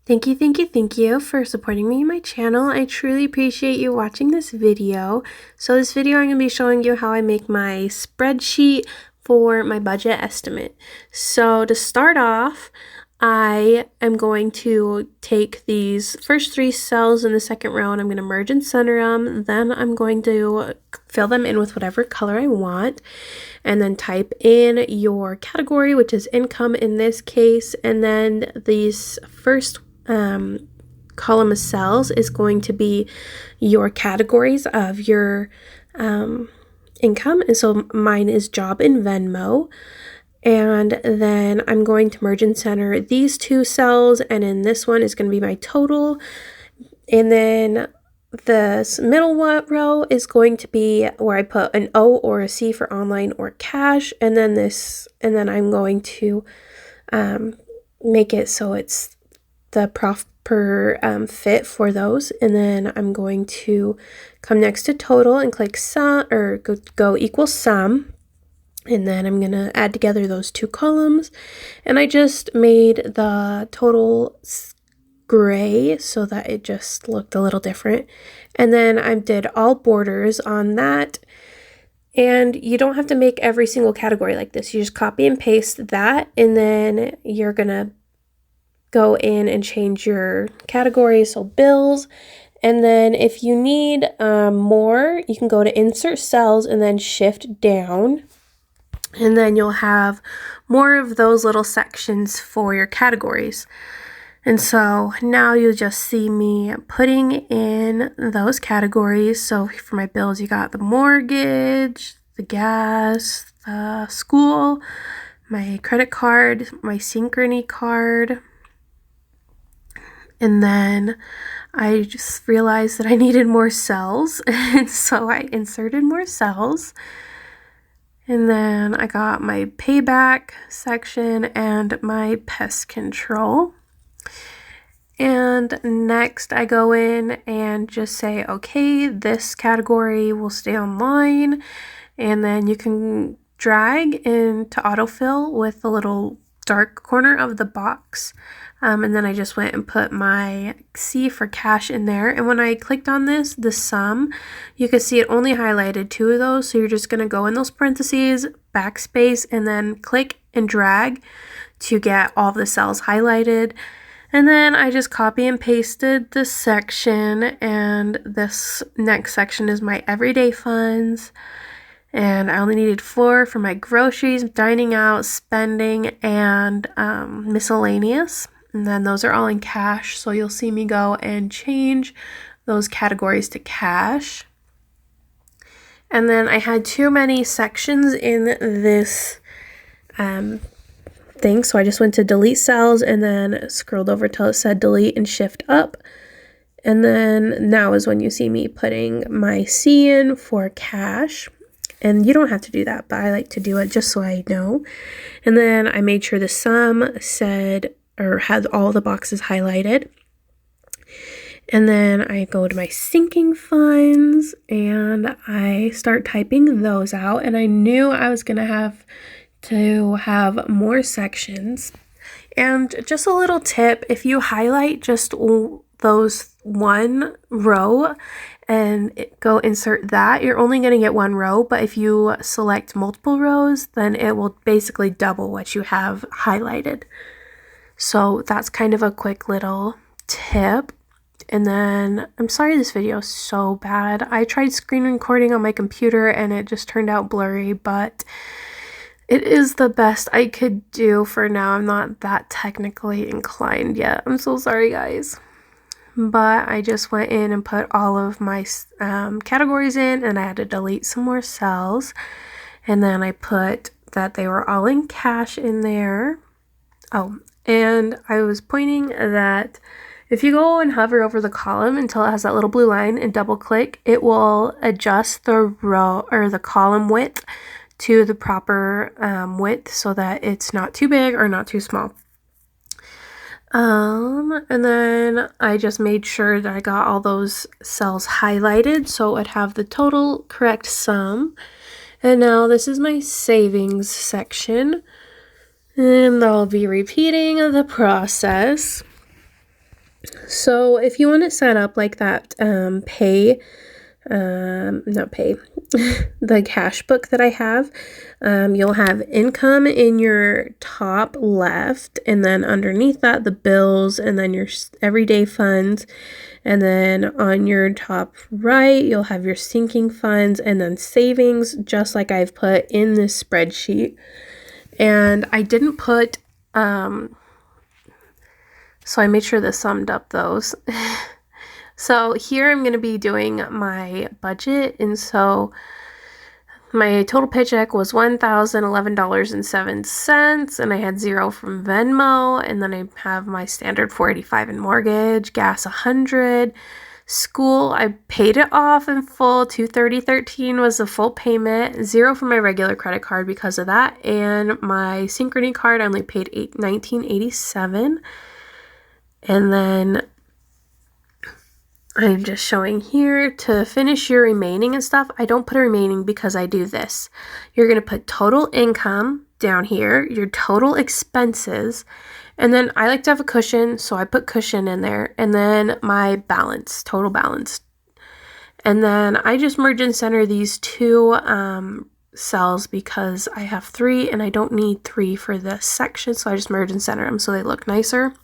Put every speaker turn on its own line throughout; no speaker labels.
Thank you for supporting me and my channel. I truly appreciate you watching this video. So this video I'm going to be showing you how I make my spreadsheet for my budget estimate. So to start off, I am going to take these first 3 cells in the second row and I'm going to merge and center them. Then I'm going to fill them in with whatever color I want, and then type in your category, which is income in this case, and then these first column of cells is going to be your categories of your income. And so mine is job and Venmo. And then I'm going to merge and center these 2 cells, and in this one is going to be my total. And then this middle row is going to be where I put an O or a C for online or cash, and then I'm going to make it so it's the proper fit for those. And then I'm going to come next to total and click sum, or go equal sum, and then I'm gonna add together those 2 columns. And I just made the total gray so that it just looked a little different, and then I did all borders on that. And you don't have to make every single category like this. You just copy and paste that, and then you're gonna go in and change your categories, so bills. And then if you need more, you can go to insert cells and then shift down, and then you'll have more of those little sections for your categories. And so now you'll just see me putting in those categories. So for my bills, you got the mortgage, the gas, the school, my credit card, my Synchrony card. And then I just realized that I needed more cells, and so I inserted more cells. And then I got my payback section and my pest control. And next I go in and just say, okay, this category will stay online. And then you can drag into autofill with the little dark corner of the box. And then I just went and put my C for cash in there. And when I clicked on this, the sum, you can see it only highlighted 2 of those. So you're just going to go in those parentheses, backspace, and then click and drag to get all of the cells highlighted. And then I just copy and pasted this section, and this next section is my everyday funds. And I only needed 4 for my groceries, dining out, spending, and miscellaneous. And then those are all in cash, so you'll see me go and change those categories to cash. And then I had too many sections in this thing, so I just went to delete cells and then scrolled over till it said delete and shift up. And then now is when you see me putting my C in for cash. And you don't have to do that, but I like to do it just so I know. And then I made sure the sum said, or had all the boxes highlighted. And then I go to my sinking funds and I start typing those out. And I knew I was going to have more sections. And just a little tip, if you highlight just those 1 row and go insert that, you're only going to get 1 row, but if you select multiple rows, then it will basically double what you have highlighted. So that's kind of a quick little tip. And then, I'm sorry this video is so bad. I tried screen recording on my computer and it just turned out blurry, but it is the best I could do for now. I'm not that technically inclined yet. I'm so sorry, guys. But I just went in and put all of my categories in, and I had to delete some more cells. And then I put that they were all in cash in there. Oh, and I was pointing that if you go and hover over the column until it has that little blue line and double click, it will adjust the row or the column width to the proper width so that it's not too big or not too small. And then I just made sure that I got all those cells highlighted so it would have the total correct sum. And now this is my savings section, and I'll be repeating the process. So if you want it set up like that, the cash book that I have, you'll have income in your top left, and then underneath that, the bills, and then your everyday funds. And then on your top right, you'll have your sinking funds and then savings, just like I've put in this spreadsheet. And I didn't put, so I made sure this summed up those. So here I'm going to be doing my budget, and so my total paycheck was $1,011.07, and I had $0 from Venmo, and then I have my standard $485 in mortgage, gas $100, school I paid it off in full. $230.13 was the full payment, $0 for my regular credit card because of that, and my Synchrony card I only paid $19.87, and then I'm just showing here to finish your remaining and stuff. I don't put a remaining because I do this. You're going to put total income down here, your total expenses, and then I like to have a cushion, so I put cushion in there, and then my balance, total balance. And then I just merge and center these two cells because I have 3 and I don't need 3 for this section, so I just merge and center them so they look nicer.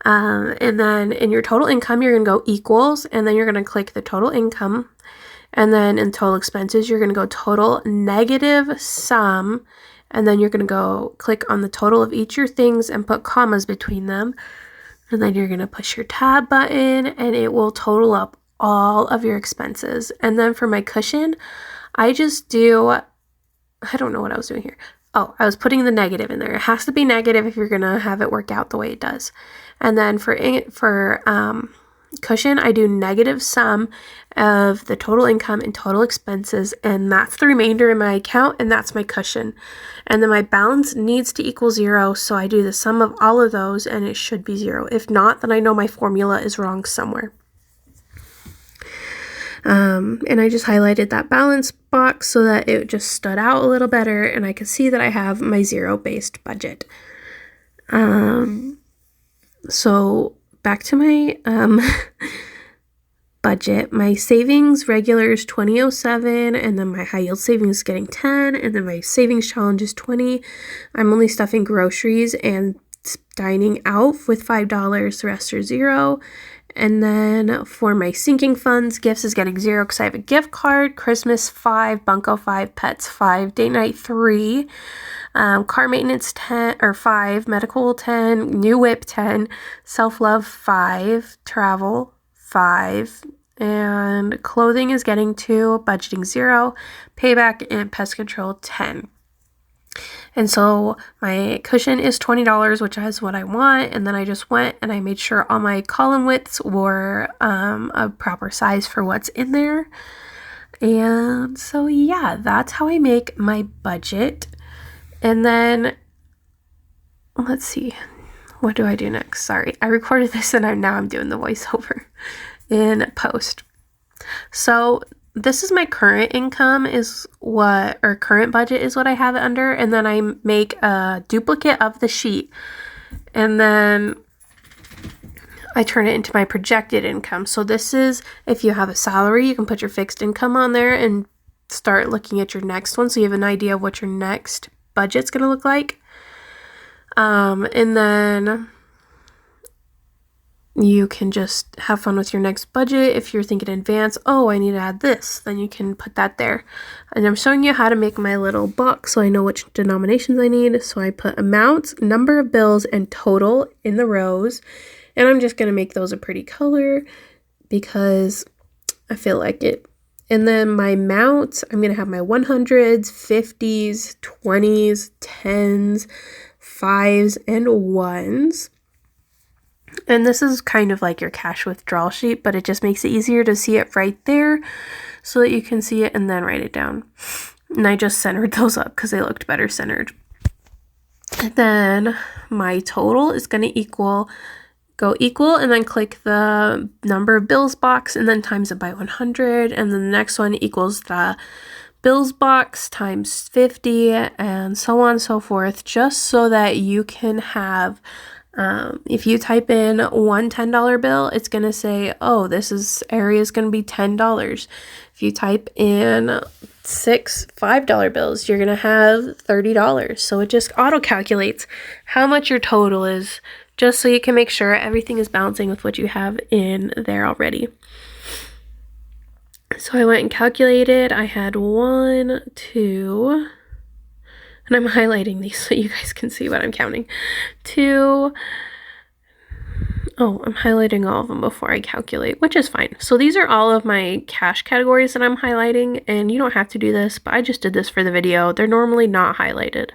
And then in your total income, you're going to go equals, and then you're going to click the total income. And then in total expenses, you're going to go total negative sum. And then you're going to go click on the total of each of your things and put commas between them. And then you're going to push your tab button, and it will total up all of your expenses. And then for my cushion, I just do, I don't know what I was doing here. Oh, I was putting the negative in there. It has to be negative if you're going to have it work out the way it does. And then for cushion, I do negative sum of the total income and total expenses, and that's the remainder in my account, and that's my cushion. And then my balance needs to equal 0, so I do the sum of all of those, and it should be 0. If not, then I know my formula is wrong somewhere. And I just highlighted that balance box so that it just stood out a little better, and I could see that I have my zero-based budget. So back to my budget. My savings regular is $20.07, and then my high yield savings is getting 10, and then my savings challenge is 20. I'm only stuffing groceries and dining out with $5. The rest are 0. And then for my sinking funds, gifts is getting 0 because I have a gift card. Christmas 5, Bunko 5, pets 5, date night 3, car maintenance 10 or 5, medical 10, new whip 10, self-love 5, travel 5, and clothing is getting 2, budgeting 0, payback and pest control 10. And so my cushion is $20, which is what I want. And then I just went and I made sure all my column widths were a proper size for what's in there. And so yeah, that's how I make my budget. And then let's see, what do I do next? Sorry, I recorded this and now I'm doing the voiceover in post. So this is my current income current budget is what I have it under, and then I make a duplicate of the sheet, and then I turn it into my projected income. So this is, if you have a salary, you can put your fixed income on there and start looking at your next one so you have an idea of what your next budget's going to look like. And then you can just have fun with your next budget. If you're thinking in advance, oh, I need to add this, then you can put that there. And I'm showing you how to make my little box so I know which denominations I need. So I put amounts, number of bills, and total in the rows. And I'm just going to make those a pretty color because I feel like it. And then my amounts, I'm going to have my 100s, 50s, 20s, 10s, 5s, and 1s. And this is kind of like your cash withdrawal sheet, but it just makes it easier to see it right there so that you can see it and then write it down. And I just centered those up because they looked better centered. And then my total is going to go equal, and then click the number of bills box and then times it by 100. And then the next one equals the bills box times 50, and so on and so forth, just so that you can have If you type in one $10 bill, it's going to say, oh, this area is going to be $10. If you type in 6 $5 bills, you're going to have $30. So it just auto calculates how much your total is, just so you can make sure everything is balancing with what you have in there already. So I went and calculated. I had 1, 2, and I'm highlighting these so you guys can see what I'm counting. 2, oh, I'm highlighting all of them before I calculate, which is fine. So these are all of my cash categories that I'm highlighting, and you don't have to do this, but I just did this for the video. They're normally not highlighted.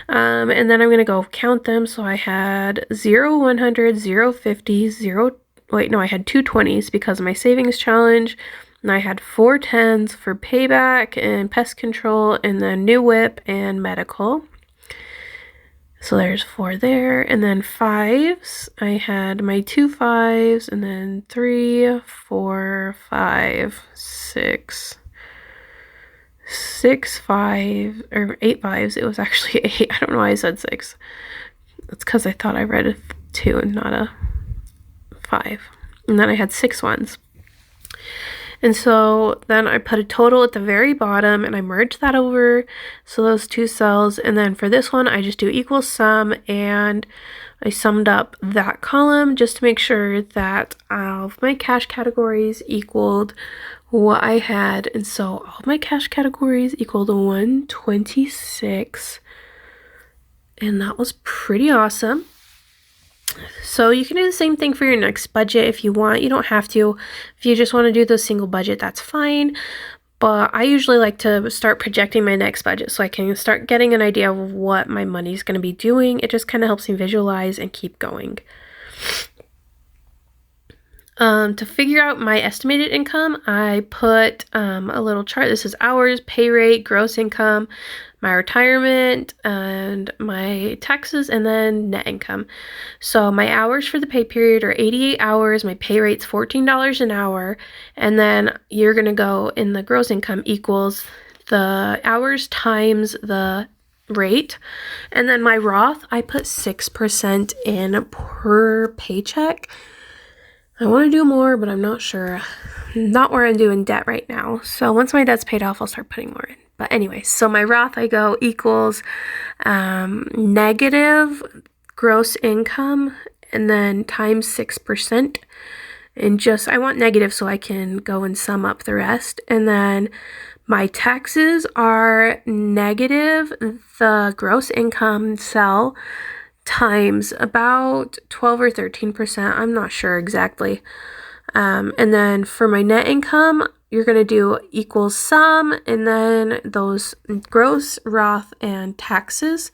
And then I'm going to go count them. So I had 0, 100, 0, 50, 0, wait, no, I had 2 20s because of my savings challenge. And I had 4 10s for payback and pest control, and then new whip and medical. So there's 4 there. And then 5s, I had my 2 5s, and then 3, 4, 5, 6, 6 5, or 8 5s. It was actually 8. I don't know why I said 6. That's because I thought I read a 2 and not a 5. And then I had 6 1s. And so then I put a total at the very bottom and I merged that over, so those 2 cells. And then for this one, I just do equals sum, and I summed up that column just to make sure that all of my cash categories equaled what I had. And so all of my cash categories equaled 126, and that was pretty awesome. So you can do the same thing for your next budget if you want. You don't have to. If you just want to do the single budget, that's fine. But I usually like to start projecting my next budget so I can start getting an idea of what my money's going to be doing. It just kind of helps me visualize and keep going. To figure out my estimated income, I put a little chart. This is hours, pay rate, gross income, my retirement, and my taxes, and then net income. So my hours for the pay period are 88 hours. My pay rate's $14 an hour. And then you're going to go in the gross income equals the hours times the rate. And then my Roth, I put 6% in per paycheck. I want to do more, but I'm not sure. Not where I'm doing debt right now. So once my debt's paid off, I'll start putting more in. But anyway, so my Roth, I go equals negative gross income and then times 6%. And just, I want negative so I can go and sum up the rest. And then my taxes are negative the gross income cell times about 12 or 13%. I'm not sure exactly. And then for my net income, you're going to do equals sum and then those gross, Roth, and taxes.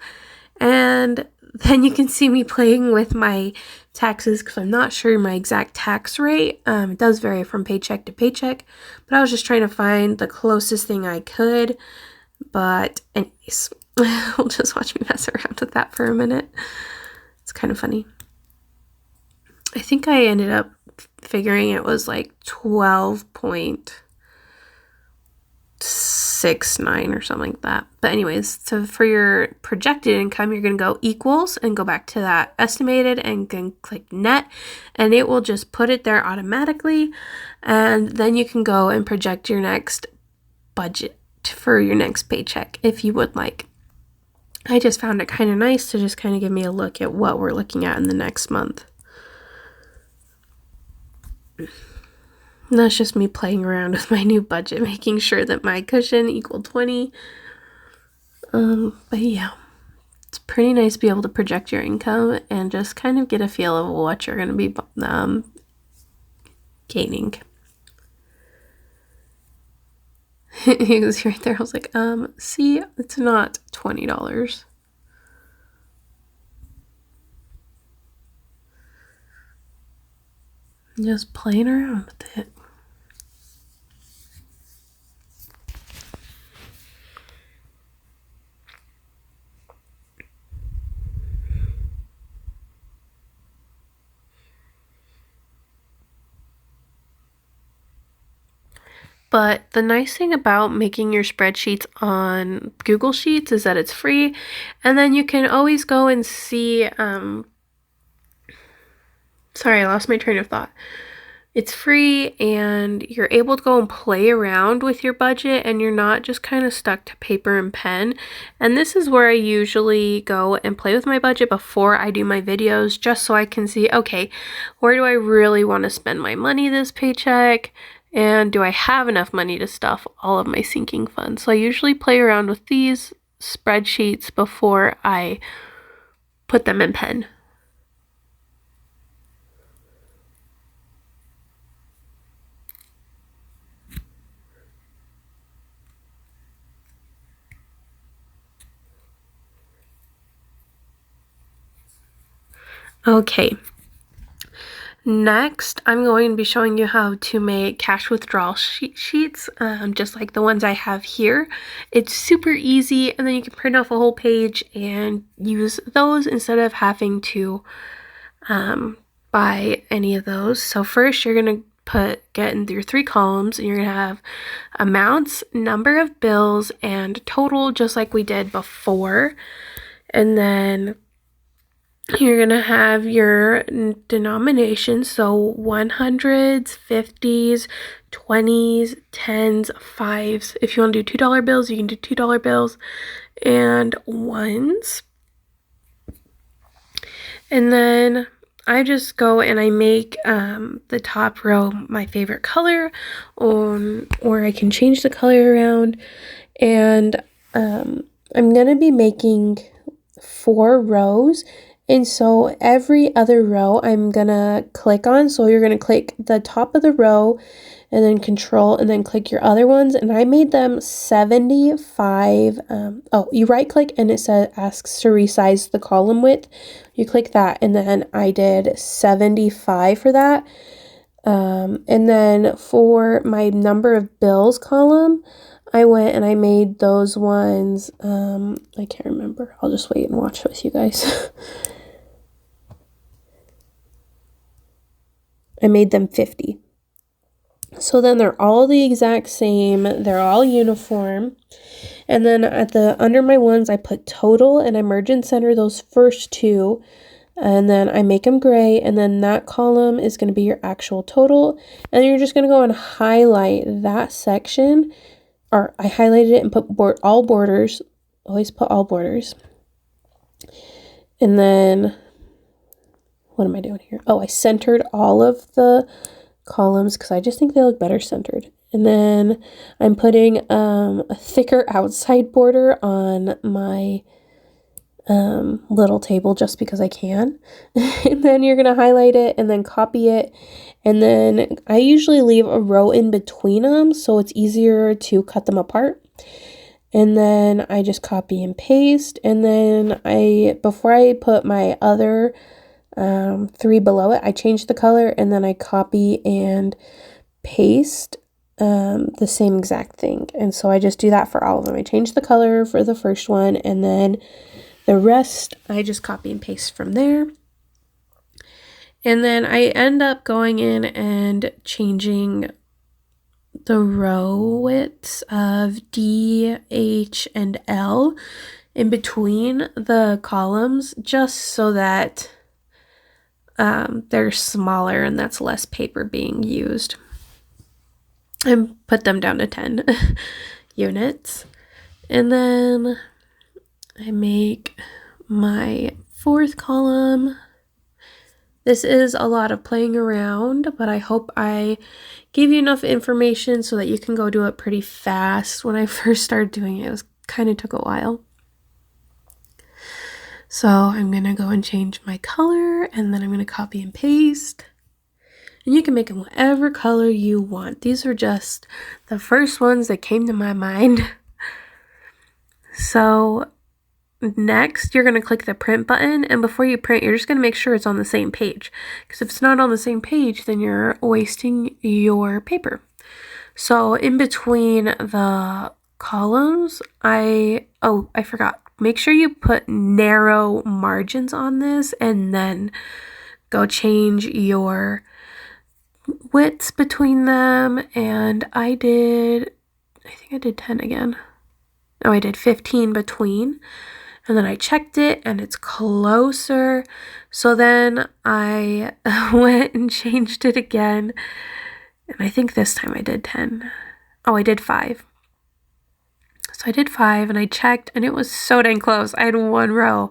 And then you can see me playing with my taxes because I'm not sure my exact tax rate. It does vary from paycheck to paycheck, but I was just trying to find the closest thing I could. But anyways, we'll just watch me mess around with that for a minute. It's kind of funny. I think I ended up figuring it was like 12.69 or something like that. But anyways, so for your projected income, you're going to go equals and go back to that estimated and then click net, and it will just put it there automatically. And then you can go and project your next budget for your next paycheck if you would like. I just found it kind of nice to just kind of give me a look at what we're looking at in the next month. And that's just me playing around with my new budget, making sure that my cushion equaled 20. But yeah, it's pretty nice to be able to project your income and just kind of get a feel of what you're going to be gaining. He was right there. I was like, see, it's not $20. Just playing around with it. But the nice thing about making your spreadsheets on Google Sheets is that it's free, and then you can always go and see Sorry, I lost my train of thought. It's free and you're able to go and play around with your budget and you're not just kind of stuck to paper and pen. And this is where I usually go and play with my budget before I do my videos, just so I can see, okay, where do I really want to spend my money this paycheck? And do I have enough money to stuff all of my sinking funds? So I usually play around with these spreadsheets before I put them in pen. Okay, next I'm going to be showing you how to make cash withdrawal sheets, just like the ones I have here. It's super easy, and then you can print off a whole page and use those instead of having to buy any of those. So first you're going to get into your 3 columns, and you're going to have amounts, number of bills, and total, just like we did before. And then you're going to have your denominations, so 100s, 50s, 20s, 10s, 5s. If you want to do $2 bills, you can do $2 bills, and 1s. And then I just go and I make the top row my favorite color, or I can change the color around. And I'm going to be making 4 rows. And so every other row I'm gonna click on. So you're gonna click the top of the row and then control and then click your other ones. And I made them 75. You right click and it asks to resize the column width. You click that, and then I did 75 for that. And then for my number of bills column, I went and I made those ones, I can't remember. I'll just wait and watch with you guys. I made them 50. So then they're all the exact same. They're all uniform. And then under my ones, I put total, and I merge and center those first 2. And then I make them gray, and then that column is going to be your actual total. And you're just going to go and highlight that section, or I highlighted it and put all borders. Always put all borders. And then what am I doing here? Oh, I centered all of the columns because I just think they look better centered. And then I'm putting a thicker outside border on my little table just because I can. And then you're going to highlight it and then copy it. And then I usually leave a row in between them so it's easier to cut them apart. And then I just copy and paste. And then before I put my other 3 below it, I change the color, and then I copy and paste the same exact thing. And so I just do that for all of them. I change the color for the first one, and then the rest I just copy and paste from there. And then I end up going in and changing the row widths of D, H, and L in between the columns, just so that they're smaller and that's less paper being used. And put them down to 10 units. And then I make my 4th column. This is a lot of playing around, but I hope I gave you enough information so that you can go do it pretty fast. When I first started doing it, it kind of took a while. So I'm going to go and change my color, and then I'm going to copy and paste. And you can make them whatever color you want. These are just the first ones that came to my mind. So next, you're going to click the print button, and before you print, you're just going to make sure it's on the same page. Because if it's not on the same page, then you're wasting your paper. So in between the columns, I forgot. Make sure you put narrow margins on this, and then go change your widths between them. And I think I did 10 again. No, I did 15 between. And then I checked it and it's closer. So then I went and changed it again. And I think this time I did 10. Oh, I did 5. So I did 5 and I checked and it was so dang close. I had 1 row.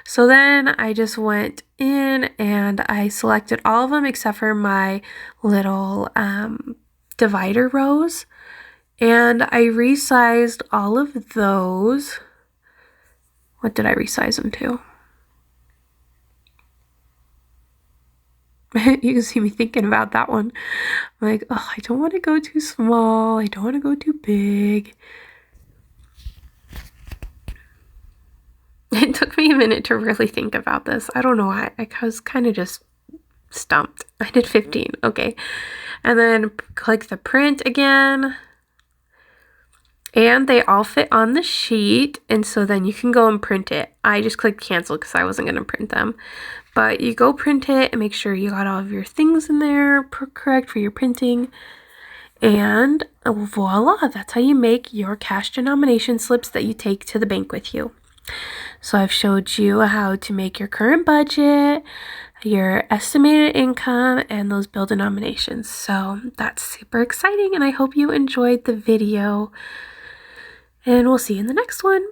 So then I just went in and I selected all of them except for my little divider rows. And I resized all of those. What did I resize them to? You can see me thinking about that one. I'm like, oh, I don't want to go too small. I don't want to go too big. It took me a minute to really think about this. I don't know why. I was kind of just stumped. I did 15. Okay. And then click the print again. And they all fit on the sheet, and so then you can go and print it. I just clicked cancel because I wasn't going to print them. But you go print it and make sure you got all of your things in there correct for your printing. And voila, that's how you make your cash denomination slips that you take to the bank with you. So I've showed you how to make your current budget, your estimated income, and those bill denominations. So that's super exciting, and I hope you enjoyed the video. And we'll see you in the next one.